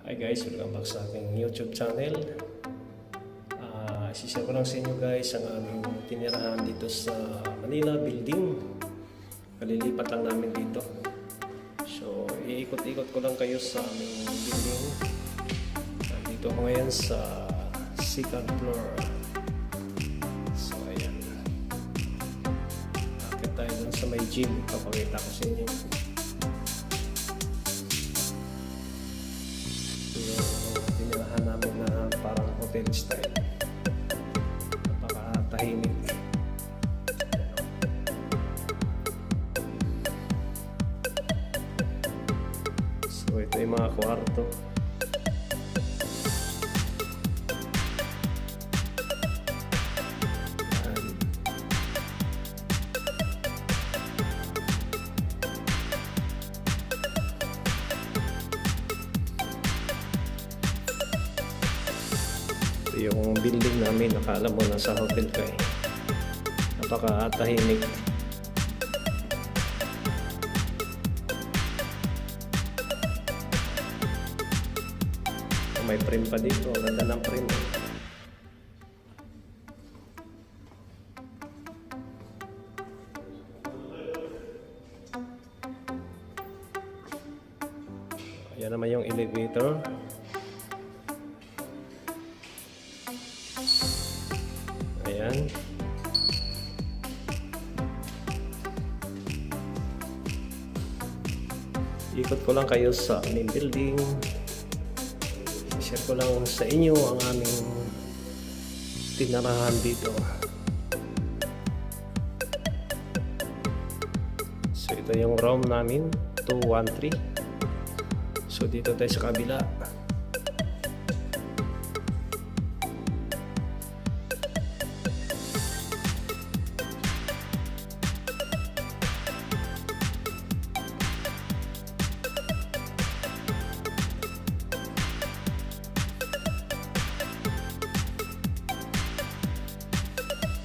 Hi guys, welcome back sa aking YouTube channel. Isishare ko lang sa inyo guys ang aming tinirahan dito sa Manila building. Kalilipat lang namin dito. So, iikot-ikot ko lang kayo sa aming building. Dito ako ngayon sa second floor. So, ayan. Akit tayo dun sa may gym. Papakita ko sa inyo. Tinirahan namin na parang hotel style. Napakatahimik. So ito yung mga kwarto. Yung building namin, nakala mo nasa hotel ka eh. Napakatahimik. May frame pa dito, ang ganda ng frame. Ayan naman yung elevator. Ayan. Ikot ko lang kayo sa aming building. Share ko lang sa inyo ang aming tinirahan dito. So ito yung room namin, 213. So dito tayo sa kabila.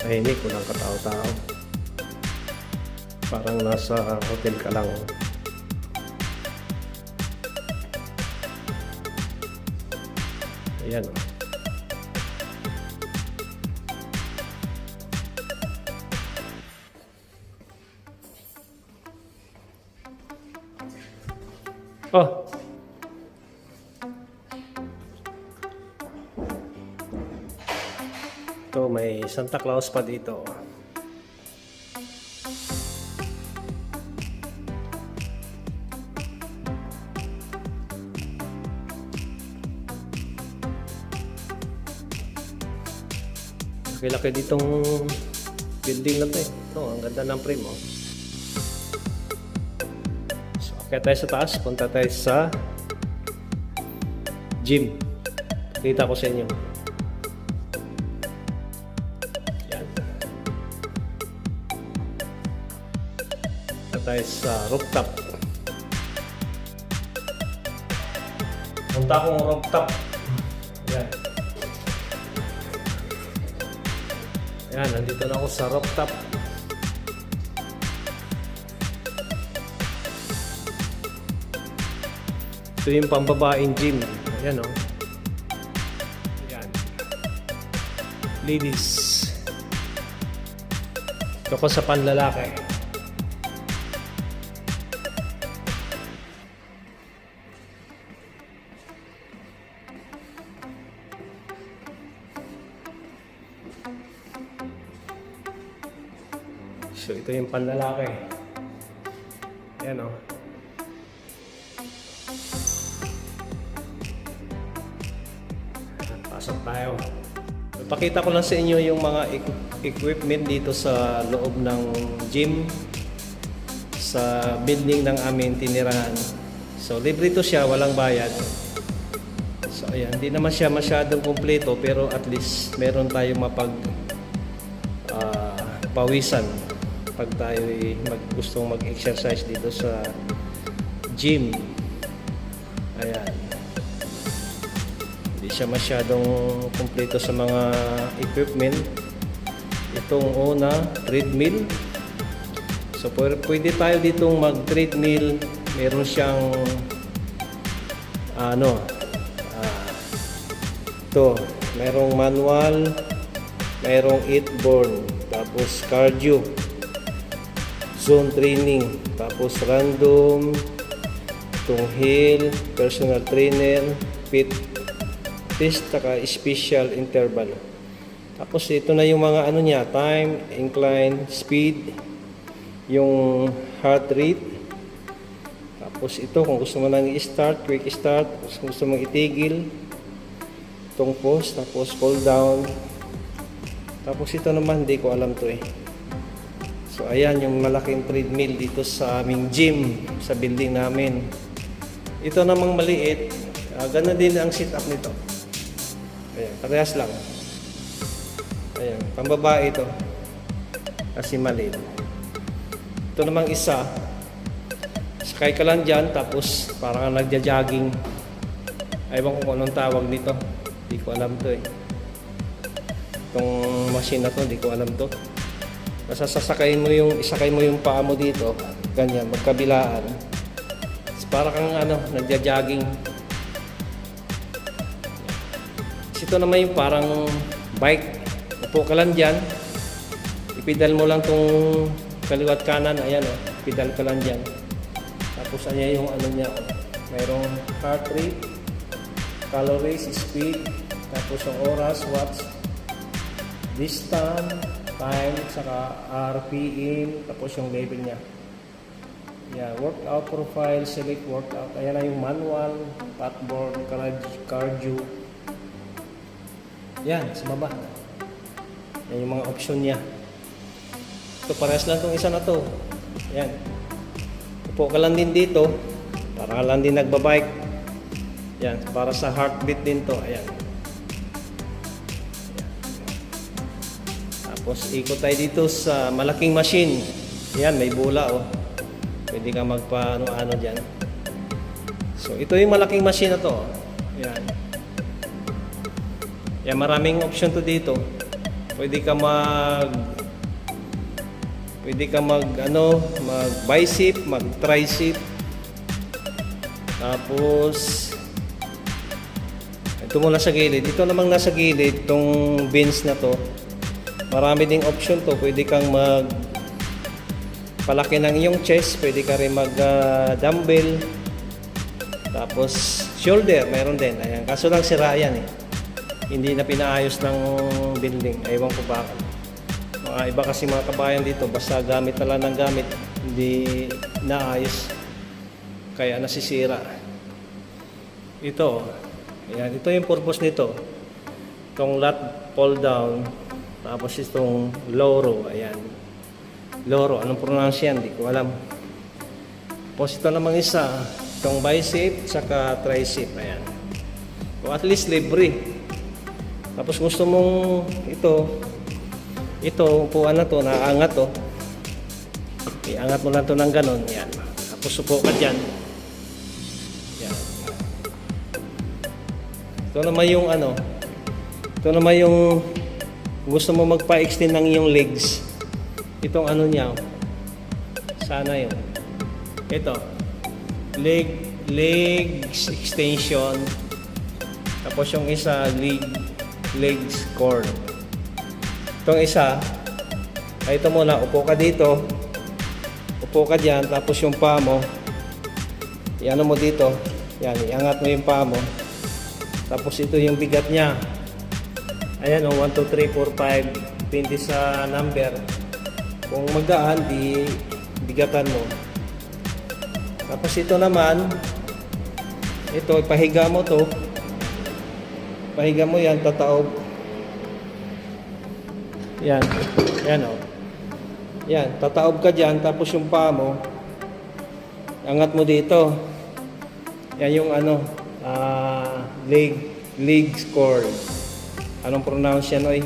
Tahimik, walang katao-tao. Parang nasa hotel ka lang. Ayan. Oh. Ito, may Santa Claus pa dito. Laki-laki ditong building na to eh. Ito, ang ganda ng frame oh. So, akit tayo sa taas. Punta tayo sa gym. Kita ko sa inyo. Tayo sa rooftop. Punta akong rooftop. Ayan. Ayan, nandito na ako sa rooftop. Ito yung pambabaeng gym. Ayan o. Ayan. Ladies. Ito ko sa panlalaki. So ito yung panlalaki. Ayan o. Pasok tayo. Ipakita ko lang sa inyo yung mga equipment dito sa loob ng gym. Sa building ng aming tinirahan. So libre to siya, walang bayad. So ayan, hindi naman siya masyadong kumpleto pero at least meron tayong pawisan pag tayo gustong mag-exercise dito sa gym. Ayan. Hindi siya masyadong kumpleto sa mga equipment. Itong una, treadmill. So pwede tayo ditong mag-treadmill. Meron siyang Ito, mayroong manual, mayroong 8-born, tapos cardio, zone training, tapos random, itong hill, personal trainer, fit test, taka special interval. Tapos ito na yung mga ano niya, time, incline, speed, yung heart rate. Tapos ito kung gusto mo nang i-start, quick start, kung gusto mong itigil, itong pause, tapos cool down. Tapos ito naman, hindi ko alam to eh. So ayan yung malaking treadmill dito sa aming gym, sa building namin. Ito namang maliit, ganun din ang setup nito. Ayan, parehas lang. Ayan, pambabae ito. Kasi maliit. Ito namang isa, sakay ka lang dyan, tapos parang nagja-jogging. Ewan ko kung anong tawag dito. Hindi ko alam to eh. Itong machine na to, hindi ko alam to. Basta isakay mo yung paa mo dito, ganyan, magkabilaan. Tapos parang kang nagja-jogging. Ito naman yung parang bike. Upo ka lang dyan, ipidal mo lang tong kaliwat kanan, ayan o, pedal ka lang dyan. Tapos ayan yung ano niya, mayroong heart rate, calories, speed, tapos yung oras, watts, distance, time, saka RPM, tapos yung level niya. Yeah, workout profile, select workout, ayan na yung manual, patboard, cardio. Yan, sa baba. Yan yung mga option niya. Ito, parehas lang itong isa na to. Yan. Upo ka lang din dito. Para ka lang din nagbabike. Yan, para sa heartbeat din to. Ayan. Tapos, ikot tayo dito sa malaking machine. Yan, may bola oh. Pwede ka magpa-ano dyan. So, ito yung malaking machine na to. Yan. Yan, maraming option to dito. Pwede ka mag bicep, mag tricep. Tapos ito muna sa gilid. Ito namang nasa gilid, tong bins na to. Marami ding option to. Pwede kang mag palaki ng iyong chest, pwede ka rin mag dumbbell. Tapos shoulder, meron din. Ayan, kaso lang sira yan eh. Hindi na pinaayos ng building. Ewan ko bakit. Mga iba kasi mga kabayan dito, basta gamit na lang ng gamit, hindi naayos. Kaya nasisira. Ito. Ayan, ito yung purpose nito. Itong lat pull down. Tapos itong low row. Ayan. Low row. Anong pronounce yan? Hindi ko alam. Tapos ito namang isa. Itong bicep, saka tricep. Ayan. O at least libre. Tapos gusto mong ito, upuan na to, naaangat to. Iangat mo lang to ng ganon, yan. Tapos upo ka dyan. Yan. Ito naman yung ito naman yung gusto mo magpa-extend ng iyong legs. Itong ano niya, sana yun. Ito, legs extension. Tapos yung isa, legs cord. Itong isa, ay ito muna, upo ka dito. Upo ka dyan, tapos yung paa mo, iano mo dito. Yan, iangat mo yung paa mo. Tapos ito yung bigat niya. Ayan o, 1, 2, 3, 4, 5, depende sa number. Kung magaan, di bigatan mo. Tapos ito naman, ito, ipahiga mo to. Pahiga mo yan, tataob. Yan. Yan o. Yan, tataob ka dyan, tapos yung paa mo, angat mo dito. Yan yung leg cord. Anong pronounce yan, oy?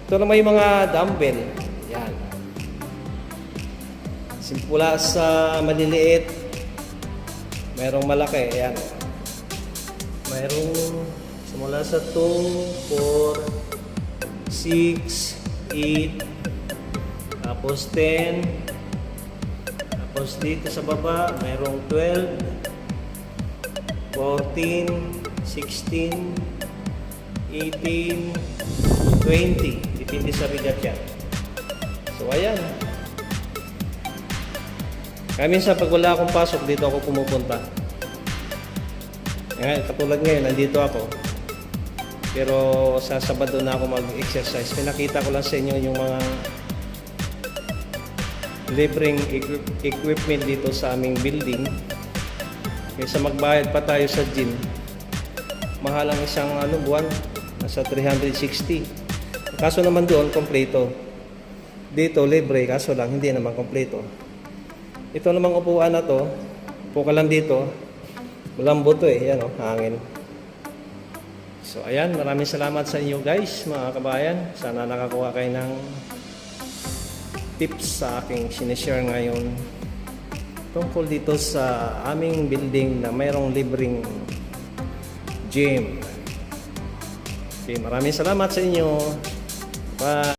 Ito naman yung mga dumbbell. Yan. Simula sa maliliit, mayroong malaki. Yan. Mayroong simula sa 2, 4, 6, 8, tapos 10, tapos dito sa baba mayroong 12, 14, 16, 18, 20. Depende sa bigat yan. So, ayan. Kaya minsan pag wala akong pasok, dito ako pumupunta. Ngayon, katulad ngayon, nandito ako. Pero sa Sabado na ako mag-exercise. Pinakita ko lang sa inyo yung mga libreng equipment dito sa aming building. Kaysa magbayad pa tayo sa gym, mahal ang isang buwan, nasa 360. Kaso naman doon, kompleto. Dito, libre, kaso lang, hindi naman kompleto. Ito namang upuan na to, upo ka lang dito, malambot to yan hangin. So ayan, maraming salamat sa inyo guys, mga kabayan. Sana nakakuha kayo ng tips sa aking sinishare ngayon tungkol dito sa aming building na mayroong libreng gym. Okay, maraming salamat sa inyo. Bye!